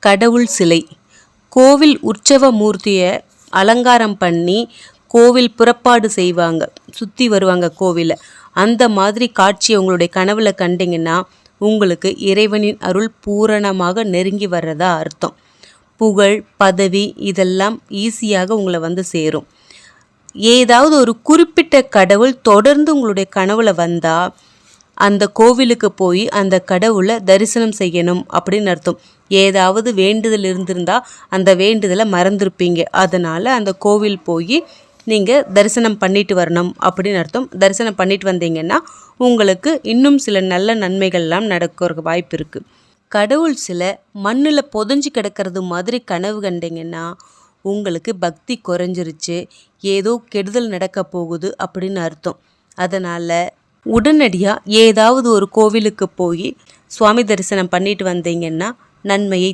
கடவுள் சிலை. கோவில் உற்சவ மூர்த்தியை அலங்காரம் பண்ணி கோவில் புறப்பாடு செய்வாங்க, சுற்றி வருவாங்க கோவிலை. அந்த மாதிரி காட்சியை உங்களுடைய கனவுல கண்டிங்கன்னா உங்களுக்கு இறைவனின் அருள் பூரணமாக நெருங்கி வர்றதா அர்த்தம். புகழ், பதவி இதெல்லாம் ஈஸியாக உங்களை வந்து சேரும். ஏதாவது ஒரு குறிப்பிட்ட கடவுள் தொடர்ந்து உங்களுடைய கனவுல வந்தால் அந்த கோவிலுக்கு போய் அந்த கடவுளை தரிசனம் செய்யணும் அப்படின்னு அர்த்தம். ஏதாவது வேண்டுதல் இருந்திருந்தால் அந்த வேண்டுதலை மறந்துருப்பீங்க, அதனால் அந்த கோவில் போய் நீங்கள் தரிசனம் பண்ணிட்டு வரணும் அப்படின்னு அர்த்தம். தரிசனம் பண்ணிட்டு வந்தீங்கன்னா உங்களுக்கு இன்னும் சில நல்ல நன்மைகள்லாம் நடக்க வாய்ப்பு இருக்குது. கடவுள் சில மண்ணில் புதஞ்சு கிடக்கிறது மாதிரி கனவு கண்டிங்கன்னா உங்களுக்கு பக்தி குறைஞ்சிருச்சு, ஏதோ கெடுதல் நடக்க போகுது அப்படின்னு அர்த்தம். அதனால் உடனடியாக ஏதாவது ஒரு கோவிலுக்கு போய் சுவாமி தரிசனம் பண்ணிட்டு வந்தீங்கன்னா நன்மையை